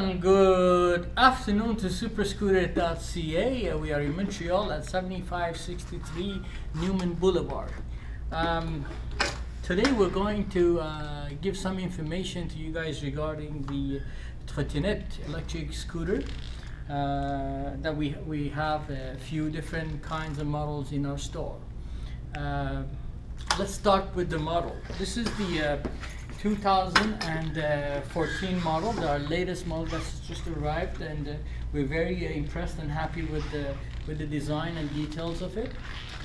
and good afternoon to superscooter.ca. We are in Montreal at 7563 Newman Boulevard. Today we're going to give some information to you guys regarding the trotinette electric scooter that we have a few different kinds of models in our store. Let's start with the model. This is the 2014 model, our latest model that's just arrived, and we're very impressed and happy with the design and details of it.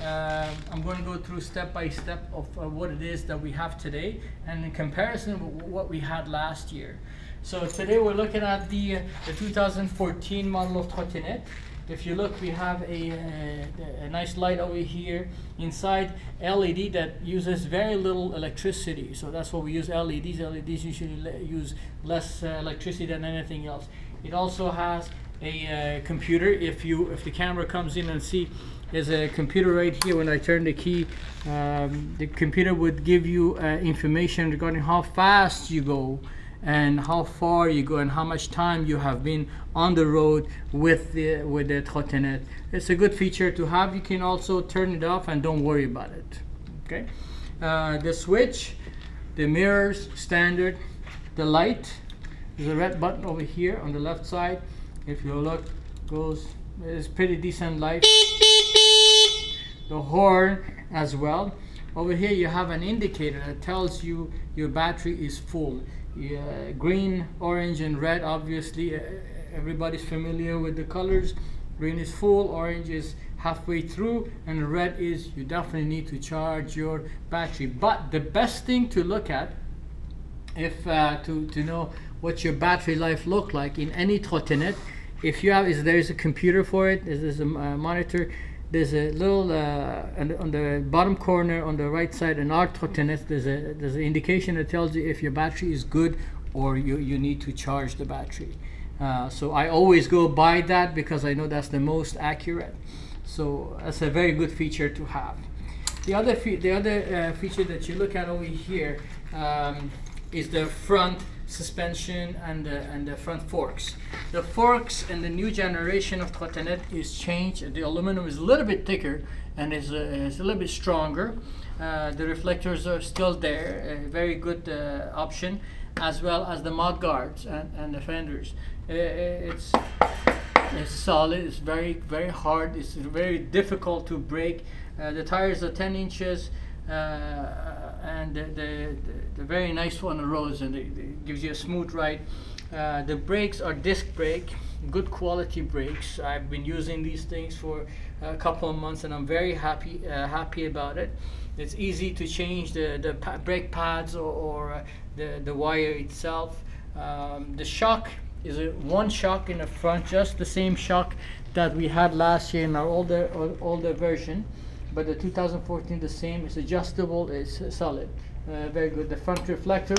I'm going to go through step by step of what it is that we have today, and in comparison with what we had last year. So today we're looking at the 2014 model of trotinette. If you look, we have a nice light over here inside, LED that uses very little electricity. So that's what we use, LEDs. LEDs usually use less electricity than anything else. It also has a computer. If the camera comes in and see, there's a computer right here. When I turn the key, the computer would give you information regarding how fast you go, and how far you go, and how much time you have been on the road with the trotinette. It's a good feature to have. You can also turn it off and don't worry about it. Okay, the switch, the mirrors, standard, the light. There's a red button over here on the left side. If you look, it's pretty decent light. The horn as well. Over here you have an indicator that tells you your battery is full. Green, orange, and red, obviously everybody's familiar with the colors. Green is full, orange is halfway through, and red is you definitely need to charge your battery. But the best thing to look at, if to know what your battery life look like in any trotinette, if you have, there's a computer for it. There's a monitor. There's a little on the bottom corner on the right side in our trotinette, there's an indication that tells you if your battery is good or you need to charge the battery. So I always go by that because I know that's the most accurate. So that's a very good feature to have. The other feature that you look at over here is the front suspension and the front forks. The forks in the new generation of trotinette is changed. The aluminum is a little bit thicker and is a little bit stronger. The reflectors are still there, a very good option, as well as the mud guards and the fenders. It's solid. It's very hard. It's very difficult to break. The tires are 10 inches. And the very nice one rows, and it gives you a smooth ride. The brakes are disc brake, good quality brakes. I've been using these things for a couple of months and I'm very happy about it. It's easy to change the brake pads or the wire itself. The shock is one shock in the front, just the same shock that we had last year in our older version. But the 2014 the same. It's adjustable. It's solid. Very good. The front reflector.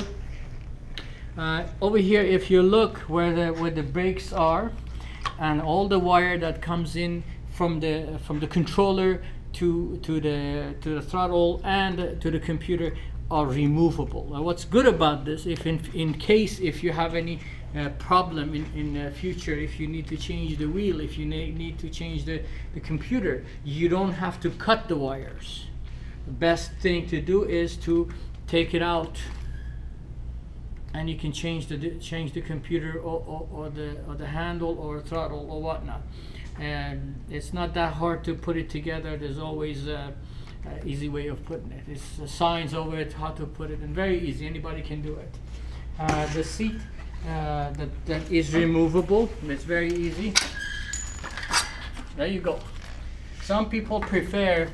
Over here, if you look where the brakes are, and all the wire that comes in from the controller to the throttle and to the computer are removable. Now, what's good about this, if in case you have any problem in the future, if you need to change the wheel, if you need to change the computer, you don't have to cut the wires. The best thing to do is to take it out, and you can change the computer or the handle or throttle or whatnot. And it's not that hard to put it together. There's always an easy way of putting it. It's signs over it how to put it, and very easy. Anybody can do it. The seat that is removable. It's very easy. There you go. Some people prefer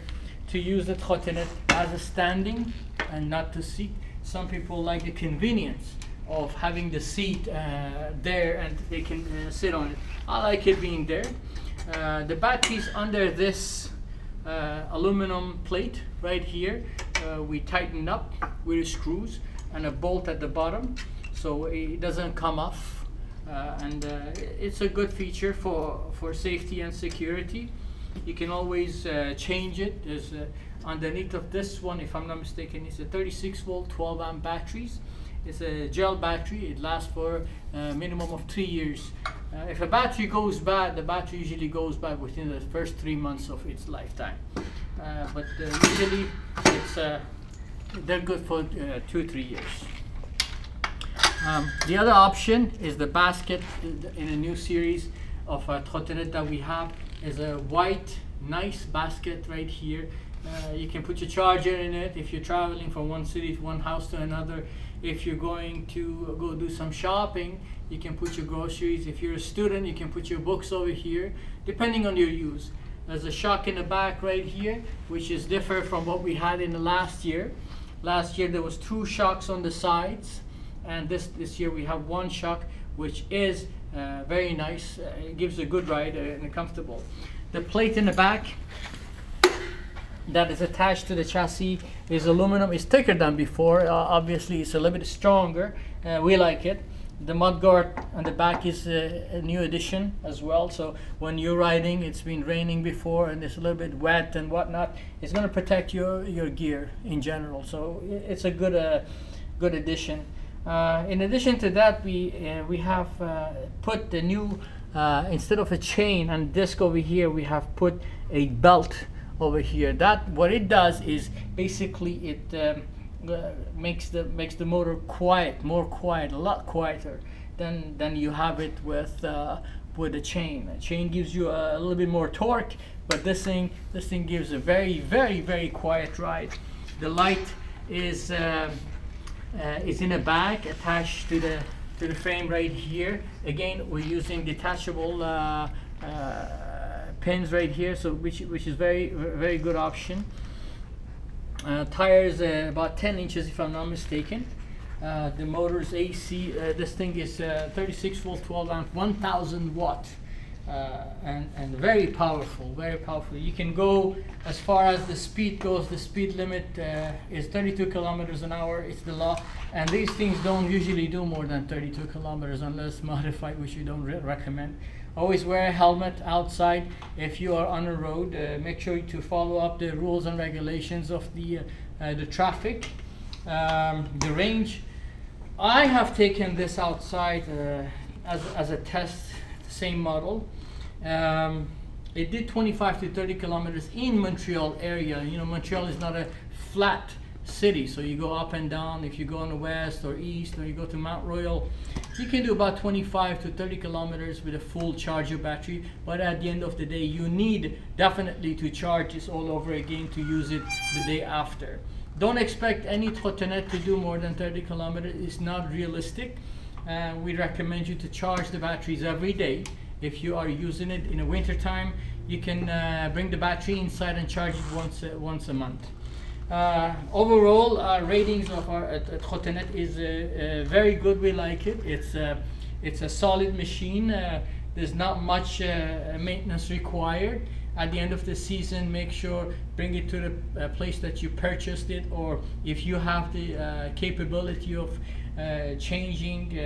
to use the trotinette as a standing and not to seat. Some people like the convenience of having the seat there and they can sit on it. I like it being there. The battery's under this aluminum plate right here. We tighten up with screws and a bolt at the bottom, so it doesn't come off, and it's a good feature for safety and security. You can always change it. There's underneath of this one, if I'm not mistaken, it's a 36 volt 12 amp batteries, It's a gel battery. It lasts for a minimum of 3 years. If a battery goes bad, the battery usually goes bad within the first 3 months of its lifetime. But usually they're good for 2-3 years. The other option is the basket in a new series of trotinette that we have. Is a white, nice basket right here. You can put your charger in it if you're traveling from one city to one house to another. If you're going to go do some shopping, you can put your groceries. If you're a student, you can put your books over here, depending on your use. There's a shock in the back right here, which is different from what we had in the last year. Last year there was 2 shocks on the sides, and this year we have 1 shock, which is very nice. It gives a good ride and comfortable. The plate in the back that is attached to the chassis is aluminum. It's thicker than before. Obviously it's a little bit stronger. We like it. The mudguard on the back is a new addition as well, so when you're riding, it's been raining before and it's a little bit wet and whatnot, it's going to protect your gear in general, so it's a good addition. In addition to that, we have put the new, instead of a chain and disc over here, we have put a belt over here. That what it does is basically it makes the motor more quiet, a lot quieter than you have it with a chain. A chain gives you a little bit more torque, but this thing gives a very quiet ride. The light is in a bag attached to the frame right here. Again, we're using detachable pins right here, so which is very good option. Tires about 10 inches if I'm not mistaken. The motor's AC, this thing is 36 volt 12 amp 1000 watt, and very powerful. You can go as far as the speed goes. The speed limit is 32 kilometers an hour. It's the law, and these things don't usually do more than 32 kilometers unless modified, which you don't recommend. Always wear a helmet outside if you are on a road. Make sure to follow up the rules and regulations of the traffic. The range, I have taken this outside as a test, same model. It did 25 to 30 kilometers in Montreal area. You know, Montreal is not a flat city, so you go up and down. If you go on the west or east, or you go to Mount Royal, you can do about 25 to 30 kilometers with a full charger battery. But at the end of the day, you need definitely to charge this all over again to use it the day after. Don't expect any trotinette to do more than 30 kilometers. It's not realistic. We recommend you to charge the batteries every day. If you are using it in the winter time, you can bring the battery inside and charge it once a month. Overall, ratings of our trotinette is very good. We like it. It's a solid machine. There's not much maintenance required. At the end of the season, make sure bring it to the place that you purchased it, or if you have the capability of changing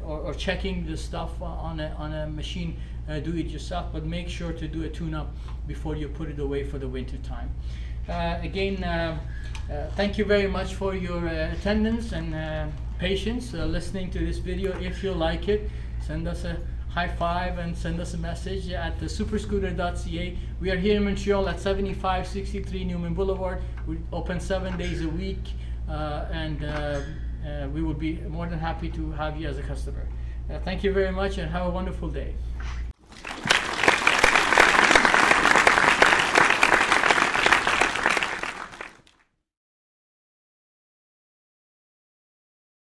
or checking the stuff on a machine, do it yourself. But make sure to do a tune-up before you put it away for the winter time. Again, thank you very much for your attendance and patience listening to this video. If you like it, send us a high five and send us a message at superscooter.ca. We are here in Montreal at 7563 Newman Boulevard. We open 7 days a week, and we would be more than happy to have you as a customer. Thank you very much and have a wonderful day.